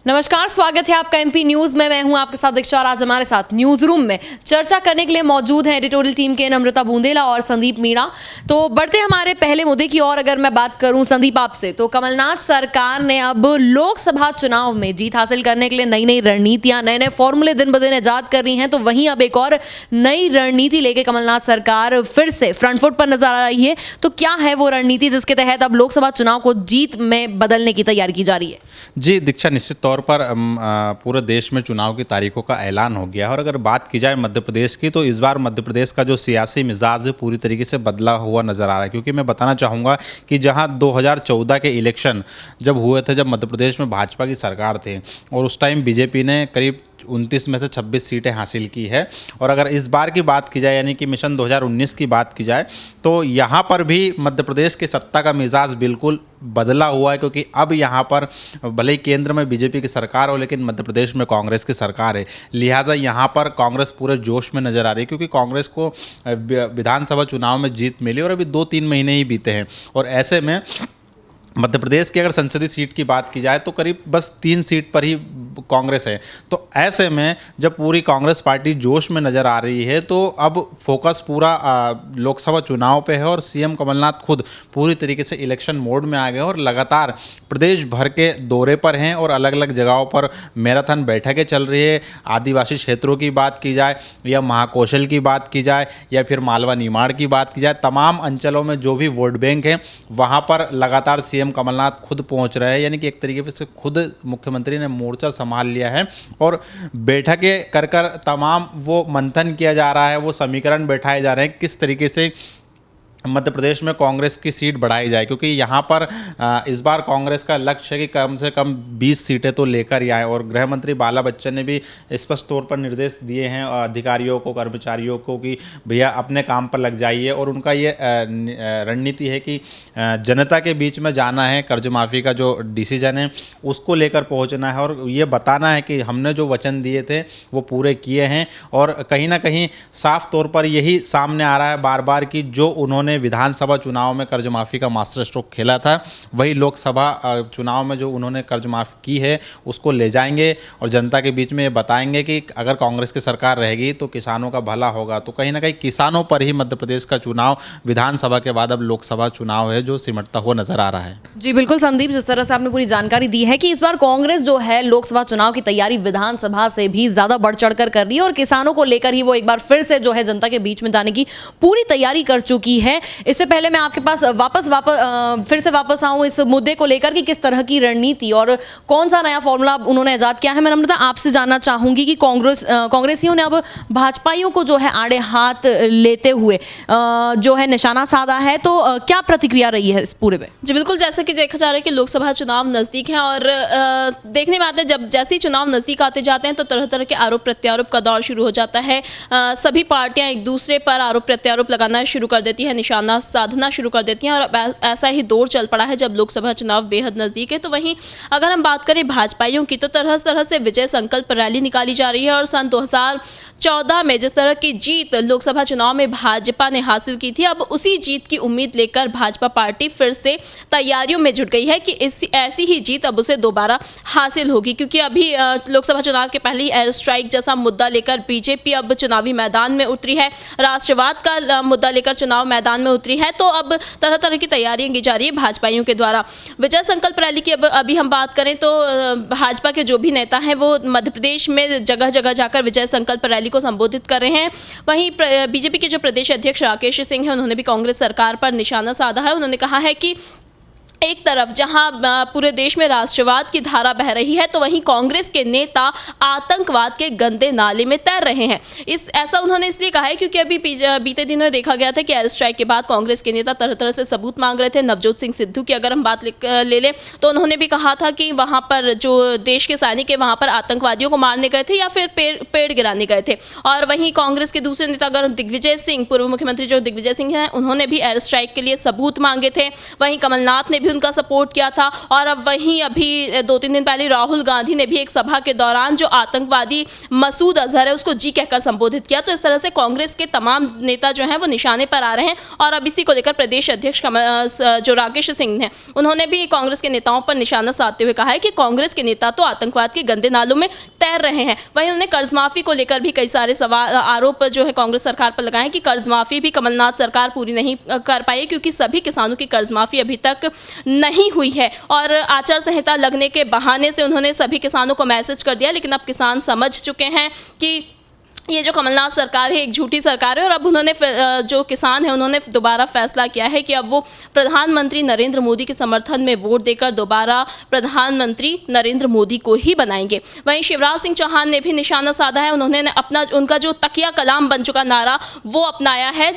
नमस्कार, स्वागत है आपका एमपी न्यूज में। मैं हूं आपके साथ दीक्षा और आज हमारे साथ न्यूज रूम में चर्चा करने के लिए मौजूद हैं एडिटोरियल टीम के नम्रता बूंदेला और संदीप मीणा। तो बढ़ते हमारे पहले मुद्दे की ओर अगर मैं बात करूं संदीप आपसे, तो कमलनाथ सरकार ने अब लोकसभा चुनाव में जीत हासिल करने के लिए नई नई रणनीतियां, नए नए फॉर्मूले दिन ब दिन ईजाद कर रही हैं। तो वहीं अब एक और नई रणनीति लेके कमलनाथ सरकार फिर से फ्रंट फुट पर नजर आ रही है। तो क्या है वो रणनीति जिसके तहत अब लोकसभा चुनाव को जीत में बदलने की तैयारी की जा रही है? जी दीक्षा, निश्चित तौर पर पूरे देश में चुनाव की तारीखों का ऐलान हो गया है। और अगर बात की जाए मध्य प्रदेश की, तो इस बार मध्य प्रदेश का जो सियासी मिजाज है पूरी तरीके से बदला हुआ नज़र आ रहा है। क्योंकि मैं बताना चाहूँगा कि जहां 2014 के इलेक्शन जब हुए थे, जब मध्य प्रदेश में भाजपा की सरकार थी और उस टाइम बीजेपी ने करीब 29 में से 26 सीटें हासिल की है। और अगर इस बार की बात की जाए, यानी कि मिशन 2019 की बात की जाए, तो यहाँ पर भी मध्य प्रदेश की सत्ता का मिजाज बिल्कुल बदला हुआ है। क्योंकि अब यहाँ पर भले ही केंद्र में बीजेपी की सरकार हो, लेकिन मध्य प्रदेश में कांग्रेस की सरकार है। लिहाजा यहाँ पर कांग्रेस पूरे जोश में नज़र आ रही है। क्योंकि कांग्रेस को विधानसभा चुनाव में जीत मिली और अभी 2-3 महीने ही बीते हैं। और ऐसे में मध्य प्रदेश की अगर संसदीय सीट की बात की जाए तो करीब बस 3 सीट पर ही कांग्रेस है। तो ऐसे में जब पूरी कांग्रेस पार्टी जोश में नज़र आ रही है, तो अब फोकस पूरा लोकसभा चुनाव पे है। और सीएम कमलनाथ खुद पूरी तरीके से इलेक्शन मोड में आ गए और लगातार प्रदेश भर के दौरे पर हैं और अलग अलग जगहों पर मैराथन बैठकें चल रही है। आदिवासी क्षेत्रों की बात की जाए या महाकौशल की बात की जाए या फिर मालवा निमाड़ की बात की जाए, तमाम अंचलों में जो भी वोट बैंक हैं वहाँ पर लगातार सीएम कमलनाथ खुद पहुंच रहे हैं। यानी कि एक तरीके से खुद मुख्यमंत्री ने मोर्चा संभाल लिया है और बैठकें कर कर तमाम वो मंथन किया जा रहा है, वो समीकरण बैठाए जा रहे हैं किस तरीके से मध्य प्रदेश में कांग्रेस की सीट बढ़ाई जाए। क्योंकि यहाँ पर इस बार कांग्रेस का लक्ष्य है कि कम से कम 20 सीटें तो लेकर ही आए। और गृह मंत्री बाला बच्चन ने भी स्पष्ट तौर पर निर्देश दिए हैं अधिकारियों को, कर्मचारियों को कि भैया अपने काम पर लग जाइए। और उनका ये रणनीति है कि जनता के बीच में जाना है, कर्ज माफ़ी का जो डिसीजन है उसको लेकर पहुँचना है और ये बताना है कि हमने जो वचन दिए थे वो पूरे किए हैं। और कहीं ना कहीं साफ तौर पर यही सामने आ रहा है बार बार कि जो उन्होंने विधानसभा चुनाव में कर्ज माफी का मास्टर स्ट्रोक खेला था, वही लोकसभा चुनाव में जो उन्होंने कर्ज माफ की है उसको ले जाएंगे और जनता के बीच में ये बताएंगे कि अगर कांग्रेस की सरकार रहेगी तो किसानों का भला होगा। तो कहीं ना कहीं किसानों पर ही मध्य प्रदेश का चुनाव विधानसभा के बाद अब लोकसभा चुनाव है जो सिमटता हुआ नजर आ रहा है। जी बिल्कुल संदीप, जिस तरह से आपने पूरी जानकारी दी है कि इस बार कांग्रेस जो है लोकसभा चुनाव की तैयारी विधानसभा से भी ज्यादा बढ़ चढ़कर कर रही है और किसानों को लेकर ही वो एक बार फिर से जो है जनता के बीच में जाने की पूरी तैयारी कर चुकी है। इससे पहले मैं आपके पास फिर से वापस आऊं इस मुद्दे को लेकर कि किस तरह की रणनीति और कौन सा नया फॉर्मूला उन्होंने इजाद किया है। मैं नम्रता आपसे जानना चाहूंगी कि कांग्रेसियों ने अब भाजपाइयों को जो है आड़े हाथ लेते हुए जो है निशाना साधा है, तो क्या प्रतिक्रिया रही है इस पूरे पे? जी बिल्कुल, जैसे कि देखा जा रहा है कि लोकसभा चुनाव नज़दीक है और देखने में आता है जब जैसे ही चुनाव नज़दीक आते जाते हैं तो तरह तरह के आरोप प्रत्यारोप का दौर शुरू हो जाता है। सभी पार्टियां एक दूसरे पर आरोप प्रत्यारोप लगाना शुरू कर देती है, निशाना साधना शुरू कर देती हैं। और ऐसा ही दौर चल पड़ा है जब लोकसभा चुनाव बेहद नज़दीक है। तो वहीं अगर हम बात करें भाजपाइयों की, तो तरह तरह से विजय संकल्प रैली निकाली जा रही है। और सन 2014 में जिस तरह की जीत लोकसभा चुनाव में भाजपा ने हासिल की थी, अब उसी जीत की उम्मीद लेकर भाजपा पार्टी फिर से तैयारियों में जुट गई है कि ऐसी ही जीत अब उसे दोबारा हासिल होगी। क्योंकि अभी लोकसभा चुनाव के पहले ही एयर स्ट्राइक जैसा मुद्दा लेकर बीजेपी अब चुनावी मैदान में उतरी है, राष्ट्रवाद का मुद्दा लेकर चुनाव मैदान में उतरी है। तो अब तरह तरह की तैयारियां की जा रही है भाजपाइयों के द्वारा। विजय संकल्प रैली की अभी हम बात करें तो भाजपा के जो भी नेता हैं वो मध्य प्रदेश में जगह जगह जाकर विजय संकल्प रैली को संबोधित कर रहे हैं। वहीं बीजेपी के जो प्रदेश अध्यक्ष राकेश सिंह हैं, उन्होंने भी कांग्रेस सरकार पर निशाना साधा है। उन्होंने कहा है कि एक तरफ जहां पूरे देश में राष्ट्रवाद की धारा बह रही है, तो वहीं कांग्रेस के नेता आतंकवाद के गंदे नाले में तैर रहे हैं। ऐसा उन्होंने इसलिए कहा है क्योंकि अभी बीते दिनों में देखा गया था कि एयर स्ट्राइक के बाद कांग्रेस के नेता तरह तरह से सबूत मांग रहे थे। नवजोत सिंह सिद्धू की अगर हम बात ले लें तो उन्होंने भी कहा था कि वहां पर जो देश के सैनिक है वहां पर आतंकवादियों को मारने गए थे या फिर पेड़ गिराने गए थे। और वहीं कांग्रेस के दूसरे नेता अगर दिग्विजय सिंह, पूर्व मुख्यमंत्री जो दिग्विजय सिंह हैं, उन्होंने भी एयर स्ट्राइक के लिए सबूत मांगे थे। वहीं कमलनाथ ने भी उनका सपोर्ट किया था। और अब वहीं अभी 2-3 दिन पहले राहुल गांधी ने भी एक सभा के दौरान जो आतंकवादी मसूद अजहर है उसको जी कहकर संबोधित किया। तो इस तरह से कांग्रेस के तमाम नेता जो हैं वो निशाने पर आ रहे हैं। और अब इसी को लेकर प्रदेश अध्यक्ष जो राकेश सिंह हैं उन्होंने भी कांग्रेस के नेताओं पर निशाना साधते हुए कहा है कि कांग्रेस के नेता तो आतंकवाद के गंदे नालों में तैर रहे हैं। वहीं उन्होंने कर्ज माफी को लेकर भी कई सारे सवाल आरोप जो है कांग्रेस सरकार पर लगाए कि कर्ज माफी भी कमलनाथ सरकार पूरी नहीं कर पाई, क्योंकि सभी किसानों की कर्ज माफी अभी तक नहीं हुई है। और आचार संहिता लगने के बहाने से उन्होंने सभी किसानों को मैसेज कर दिया, लेकिन अब किसान समझ चुके हैं कि ये जो कमलनाथ सरकार है एक झूठी सरकार है। और अब उन्होंने जो किसान है उन्होंने दोबारा फैसला किया है कि अब वो प्रधानमंत्री नरेंद्र मोदी के समर्थन में वोट देकर दोबारा प्रधानमंत्री नरेंद्र मोदी को ही बनाएंगे। वहीं शिवराज सिंह चौहान ने भी निशाना साधा है। उन्होंने उनका जो तकिया कलाम बन चुका नारा वो अपनाया है।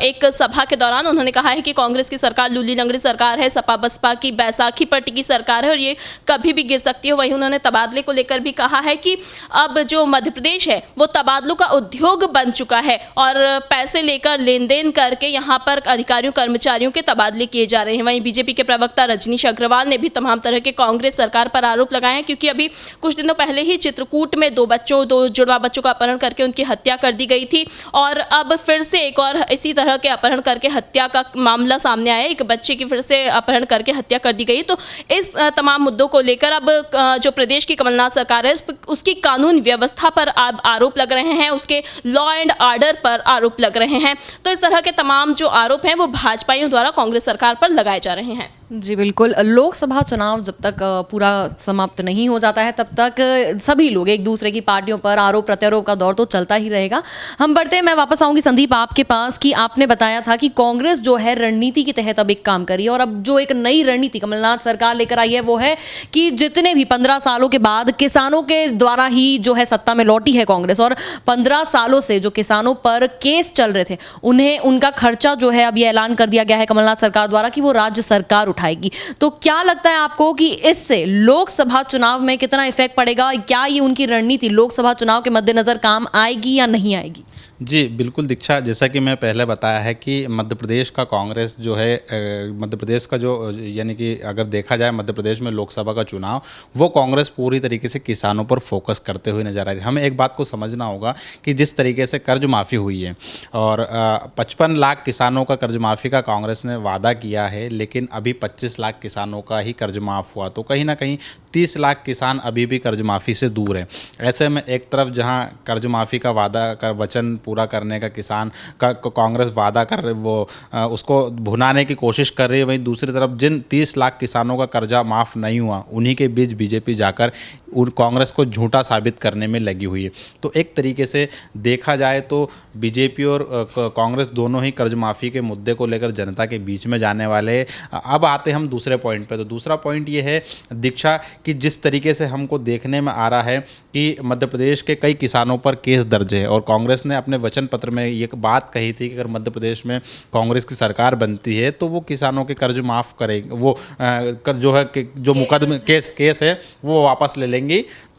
एक सभा के दौरान उन्होंने कहा है कि कांग्रेस की सरकार लूली लंगड़ी सरकार है, सपा बसपा की बैसाखी पर टिकी सरकार है और ये कभी भी गिर सकती है। वहीं उन्होंने तबादले को लेकर भी कहा है कि अब जो मध्य प्रदेश है वो तबादलों का उद्योग बन चुका है और पैसे लेकर लेन देन करके यहाँ पर अधिकारियों कर्मचारियों के तबादले किए जा रहे हैं। वहीं बीजेपी के प्रवक्ता रजनीश अग्रवाल ने भी तमाम तरह के कांग्रेस सरकार पर आरोप लगाए हैं, क्योंकि अभी कुछ दिनों पहले ही चित्रकूट में दो जुड़वा बच्चों का अपहरण करके उनकी हत्या कर दी गई थी और अब फिर से एक और इसी तरह के अपहरण करके हत्या का मामला सामने आया। एक बच्चे की फिर से अपहरण करके हत्या कर दी गई। तो इस तमाम मुद्दों को लेकर अब जो प्रदेश की कमलनाथ सरकार है उसकी कानून व्यवस्था पर अब आरोप लग रहे हैं, उसके लॉ एंड ऑर्डर पर आरोप लग रहे हैं। तो इस तरह के तमाम जो आरोप हैं वो भाजपाइयों द्वारा कांग्रेस सरकार पर लगाए जा रहे हैं। जी बिल्कुल, लोकसभा चुनाव जब तक पूरा समाप्त नहीं हो जाता है तब तक सभी लोग एक दूसरे की पार्टियों पर आरोप प्रत्यारोप का दौर तो चलता ही रहेगा। हम बढ़ते हैं, मैं वापस आऊंगी संदीप आपके पास कि आपने बताया था कि कांग्रेस जो है रणनीति के तहत अब एक काम करी और अब जो एक नई रणनीति कमलनाथ सरकार लेकर आई है वो है कि जितने भी 15 सालों के बाद किसानों के द्वारा ही जो है सत्ता में लौटी है कांग्रेस और 15 सालों से जो किसानों पर केस चल रहे थे उन्हें उनका खर्चा जो है अब ये ऐलान कर दिया गया है कमलनाथ सरकार द्वारा कि वो राज्य सरकार उठाएगी। तो क्या लगता है आपको कि इससे लोकसभा चुनाव में कितना इफेक्ट पड़ेगा? क्या ये उनकी रणनीति लोकसभा चुनाव के मद्देनजर काम आएगी या नहीं आएगी? जी बिल्कुल दीक्षा, जैसा कि मैं पहले बताया है कि मध्य प्रदेश का कांग्रेस जो है मध्य प्रदेश का जो यानी कि अगर देखा जाए मध्य प्रदेश में लोकसभा का चुनाव वो कांग्रेस पूरी तरीके से किसानों पर फोकस करते हुए नजर आ रही है। हमें एक बात को समझना होगा कि जिस तरीके से कर्ज माफ़ी हुई है और 55 लाख किसानों का कर्ज माफ़ी का कांग्रेस ने वादा किया है, लेकिन अभी 25 लाख किसानों का ही कर्ज माफ़ हुआ, तो कहीं ना कहीं 30 लाख किसान अभी भी कर्ज माफ़ी से दूर है। ऐसे में एक तरफ जहां कर्ज माफ़ी का वादा का वचन पूरा करने का किसान का कांग्रेस वादा कर रहे वो उसको भुनाने की कोशिश कर रही है, वहीं दूसरी तरफ जिन 30 लाख किसानों का कर्जा माफ़ नहीं हुआ उन्हीं के बीच बीजेपी जाकर कांग्रेस को झूठा साबित करने में लगी हुई है। तो एक तरीके से देखा जाए तो बीजेपी और कांग्रेस दोनों ही कर्ज माफ़ी के मुद्दे को लेकर जनता के बीच में जाने वाले। अब आते हम दूसरे पॉइंट पे, तो दूसरा पॉइंट ये है दीक्षा कि जिस तरीके से हमको देखने में आ रहा है कि मध्य प्रदेश के कई किसानों पर केस दर्ज है और कांग्रेस ने अपने वचन पत्र में ये बात कही थी कि अगर मध्य प्रदेश में कांग्रेस की सरकार बनती है तो वो किसानों के कर्ज माफ़ करेगी, वो जो है जो मुकदमे केस है वो वापस ले लेंगी।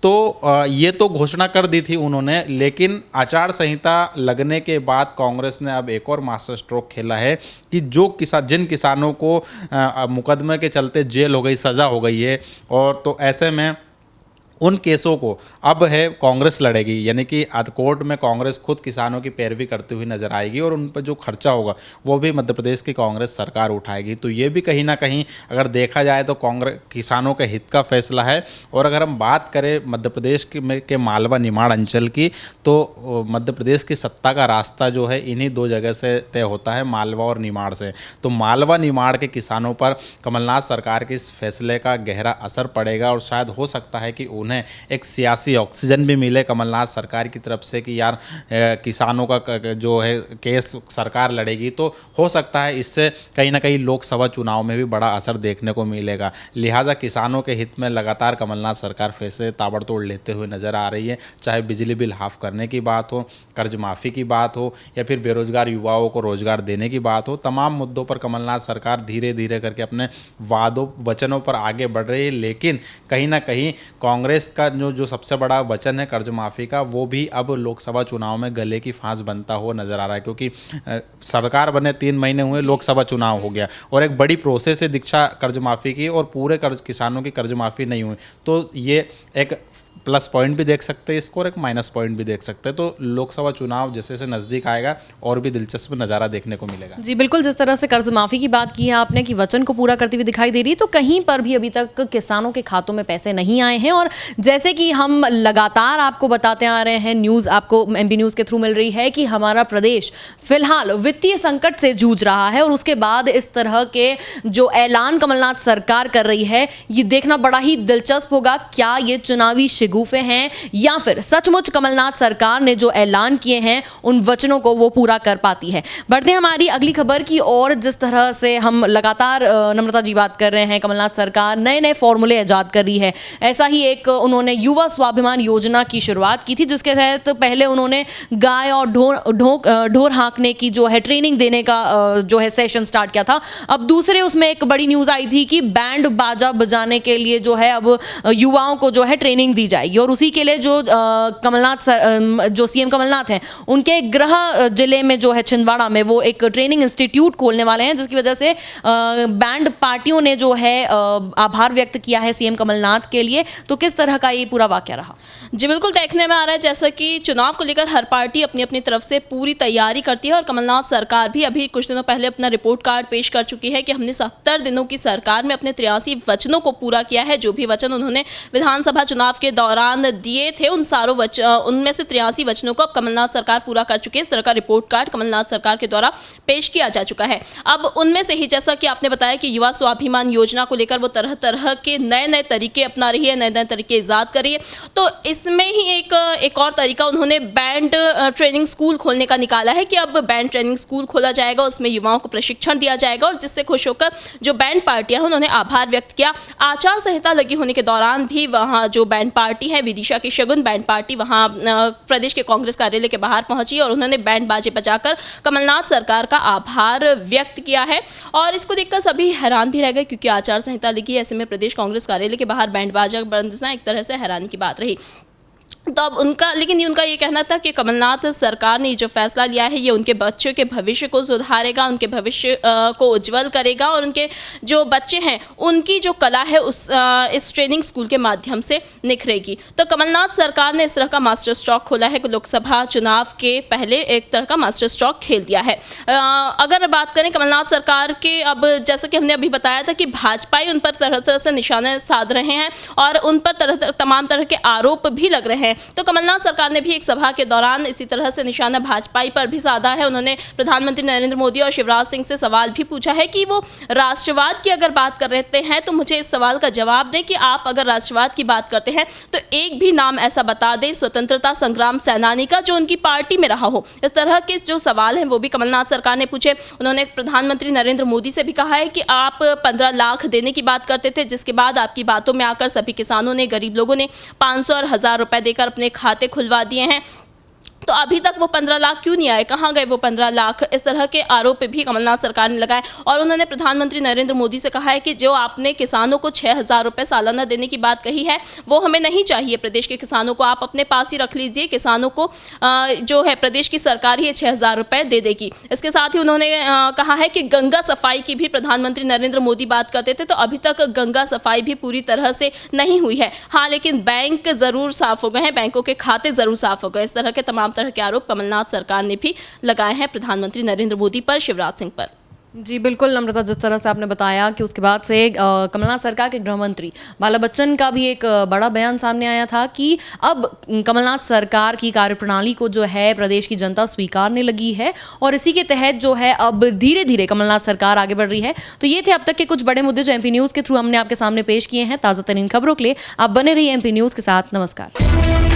तो ये तो घोषणा कर दी थी उन्होंने, लेकिन आचार संहिता लगने के बाद कांग्रेस ने अब एक और मास्टर स्ट्रोक खेला है कि जिन किसानों को मुकदमे के चलते जेल हो गई, सज़ा हो गई है, और तो ऐसे में उन केसों को अब है कांग्रेस लड़ेगी, यानी कि कोर्ट में कांग्रेस खुद किसानों की पैरवी करती हुई नजर आएगी और उन पर जो खर्चा होगा वो भी मध्य प्रदेश की कांग्रेस सरकार उठाएगी। तो ये भी कहीं ना कहीं अगर देखा जाए तो कांग्रेस किसानों के हित का फैसला है। और अगर हम बात करें मध्य प्रदेश के मालवा निमाड़ अंचल की, तो मध्य प्रदेश की सत्ता का रास्ता जो है इन्हीं दो जगह से तय होता है, मालवा और निमाड़ से। तो मालवा निमाड़ के किसानों पर कमलनाथ सरकार के इस फैसले का गहरा असर पड़ेगा और शायद हो सकता है कि उन्हें एक सियासी ऑक्सीजन भी मिले कमलनाथ सरकार की तरफ से कि यार किसानों का जो है केस सरकार लड़ेगी, तो हो सकता है इससे कहीं ना कहीं लोकसभा चुनाव में भी बड़ा असर देखने को मिलेगा। लिहाजा किसानों के हित में लगातार कमलनाथ सरकार फैसले ताबड़तोड़ लेते हुए नजर आ रही है, चाहे बिजली बिल हाफ करने की बात हो, कर्ज माफ़ी की बात हो या फिर बेरोजगार युवाओं को रोजगार देने की बात हो। तमाम मुद्दों पर कमलनाथ सरकार धीरे धीरे करके अपने वादों वचनों पर आगे बढ़ रही है, लेकिन कहीं ना कहीं कांग्रेस कांग्रेस का जो सबसे बड़ा वचन है कर्ज माफ़ी का, वो भी अब लोकसभा चुनाव में गले की फांस बनता हुआ नजर आ रहा है, क्योंकि सरकार बने 3 महीने हुए, लोकसभा चुनाव हो गया और एक बड़ी प्रोसेस है दीक्षा कर्ज माफ़ी की, और पूरे किसानों की कर्ज माफ़ी नहीं हुई। तो ये एक प्लस पॉइंट भी देख सकते हैं इसको और एक माइनस पॉइंट भी देख सकते हैं। तो लोकसभा चुनाव जैसे जैसे नज़दीक आएगा और भी दिलचस्प नज़ारा देखने को मिलेगा। जी बिल्कुल, जिस तरह से कर्ज माफी की बात की है आपने कि वचन को पूरा करती हुई दिखाई दे रही है, तो कहीं पर भी अभी तक किसानों के खातों में पैसे नहीं आए हैं। और जैसे कि हम लगातार आपको बताते आ रहे हैं, न्यूज़ आपको एमपी न्यूज़ के थ्रू मिल रही है कि हमारा प्रदेश फिलहाल वित्तीय संकट से जूझ रहा है, और उसके बाद इस तरह के जो ऐलान कमलनाथ सरकार कर रही है, ये देखना बड़ा ही दिलचस्प होगा। क्या ये चुनावी शिगुफे हैं या फिर सचमुच कमलनाथ सरकार ने जो ऐलान किए हैं उन वचनों को वो पूरा कर पाती है। बढ़ते हैं हमारी अगली खबर की ओर। जिस तरह से हम लगातार नम्रता जी बात कर रहे हैं, कमलनाथ सरकार नए नए फॉर्मूले ईजाद कर रही है। ऐसा ही एक उन्होंने युवा स्वाभिमान योजना की शुरुआत की थी, जिसके तहत पहले उन्होंने गाय और ढोर हाँकने की जो है ट्रेनिंग देने का जो है सेशन स्टार्ट किया था। अब दूसरे उसमें एक बड़ी न्यूज़ आई थी कि बैंड बाजा बजाने के लिए जो है अब युवाओं को जो है ट्रेनिंग दी जाएगी, और उसी के लिए जो जो सीएम कमलनाथ हैं उनके गृह जिले में जो है छिंदवाड़ा में वो एक ट्रेनिंग इंस्टीट्यूट खोलने वाले हैं, जिसकी वजह से बैंड पार्टियों ने जो है आभार व्यक्त किया है सीएम कमलनाथ के लिए। तो किस तरह का ये पूरा वाकया रहा? जी बिल्कुल, देखने में आ रहा है जैसा कि चुनाव को लेकर हर पार्टी अपनी अपनी तरफ से पूरी तैयारी करती है, और कमलनाथ सरकार भी अभी कुछ दिनों पहले अपना रिपोर्ट कार्ड पेश कर चुकी है कि हमने 70 दिनों की सरकार में अपने 83 वचनों को पूरा किया है। जो भी वचन उन्होंने विधानसभा चुनाव के दौरान दिए थे, उन सारों उनमें से 83 वचनों को अब कमलनाथ सरकार पूरा कर चुकी है। इस तरह का रिपोर्ट कार्ड कमलनाथ सरकार के द्वारा पेश किया जा चुका है। अब उनमें से ही जैसा कि आपने बताया कि युवा स्वाभिमान योजना को लेकर वो तरह तरह के नए नए तरीके अपना रही है, नए नए तरीके ईजाद करिए। तो इसमें ही एक और तरीका उन्होंने बैंड ट्रेनिंग स्कूल खोलने का निकाला है कि अब बैंड ट्रेनिंग स्कूल खोला जाएगा, उसमें युवाओं को प्रशिक्षण दिया जाएगा, और जिससे खुश होकर जो बैंड पार्टियां हैं उन्होंने आभार व्यक्त किया। आचार संहिता लगी होने के दौरान भी वहाँ जो बैंड पार्टी है, विदिशा की शगुन बैंड पार्टी, वहाँ प्रदेश के कांग्रेस कार्यालय के बाहर पहुंची और उन्होंने बैंड बाजे बजाकर कमलनाथ सरकार का आभार व्यक्त किया है। और इसको देखकर सभी हैरान भी रह गए, क्योंकि आचार संहिता लगी, ऐसे में प्रदेश कांग्रेस कार्यालय के बाहर बैंड बाजा बजना एक तरह से हैरानी की बात रही। तो अब उनका ये कहना था कि कमलनाथ सरकार ने जो फैसला लिया है ये उनके बच्चों के भविष्य को सुधारेगा, उनके भविष्य को उज्जवल करेगा, और उनके जो बच्चे हैं उनकी जो कला है इस ट्रेनिंग स्कूल के माध्यम से निखरेगी। तो कमलनाथ सरकार ने इस तरह का मास्टर स्ट्रोक खोला है, लोकसभा चुनाव के पहले एक तरह का मास्टर स्ट्रोक खेल दिया है। अगर बात करें कमलनाथ सरकार के, अब जैसा कि हमने अभी बताया था कि भाजपाई उन पर तरह तरह से निशाने साध रहे हैं और उन पर तमाम तरह के आरोप भी लग रहे हैं। तो कमलनाथ सरकार ने भी एक सभा के दौरान इसी तरह से निशाना भाजपाई पर भी साधा है। उन्होंने प्रधानमंत्री नरेंद्र मोदी और शिवराज सिंह से सवाल भी पूछा है कि वो राष्ट्रवाद की अगर बात कर रहे हैं तो मुझे इस सवाल का जवाब दें कि आप अगर राष्ट्रवाद की बात करते हैं तो एक भी नाम ऐसा बता दें स्वतंत्रता संग्राम सेनानी का जो उनकी पार्टी में रहा हो। इस तरह के जो सवाल हैं वो भी कमलनाथ सरकार ने पूछे। उन्होंने प्रधानमंत्री नरेंद्र मोदी से भी कहा है कि आप 15 लाख देने की बात करते थे, जिसके बाद आपकी बातों में आकर सभी किसानों ने, गरीब लोगों ने 500 और 1000 रुपए देकर अपने खाते खुलवा दिए हैं। तो अभी तक वो 15 लाख क्यों नहीं आए, कहाँ गए वो 15 लाख? इस तरह के आरोप भी कमलनाथ सरकार ने लगाए। और उन्होंने प्रधानमंत्री नरेंद्र मोदी से कहा है कि जो आपने किसानों को 6000 रुपये सालाना देने की बात कही है वो हमें नहीं चाहिए। प्रदेश के किसानों को आप अपने पास ही रख लीजिए, किसानों को जो है प्रदेश की सरकार ही 6000 रुपये दे देगी। इसके साथ ही उन्होंने कहा है कि गंगा सफाई की भी प्रधानमंत्री नरेंद्र मोदी बात करते थे, तो अभी तक गंगा सफाई भी पूरी तरह से नहीं हुई है। हाँ, लेकिन बैंक ज़रूर साफ़ हो गए हैं, बैंकों के खाते ज़रूर साफ़ हो गए। इस तरह के तमाम तरह के आरोप कमलनाथ सरकार ने भी लगाए हैं प्रधानमंत्री नरेंद्र मोदी पर, शिवराज सिंह पर। जी बिल्कुल नम्रता, जिस तरह से आपने बताया कि उसके बाद से कमलनाथ सरकार के गृह मंत्री बाला बच्चन का भी एक बड़ा बयान सामने आया था कि अब कमलनाथ सरकार की कार्यप्रणाली को जो है प्रदेश की जनता स्वीकारने लगी है, और इसी के तहत जो है अब धीरे धीरे कमलनाथ सरकार आगे बढ़ रही है। तो ये थे अब तक के कुछ बड़े मुद्दे जो एमपी न्यूज़ के थ्रू हमने आपके सामने पेश किए हैं। ताज़ा तरीन खबरों के लिए आप बने रहिए एमपी न्यूज़ के साथ। नमस्कार।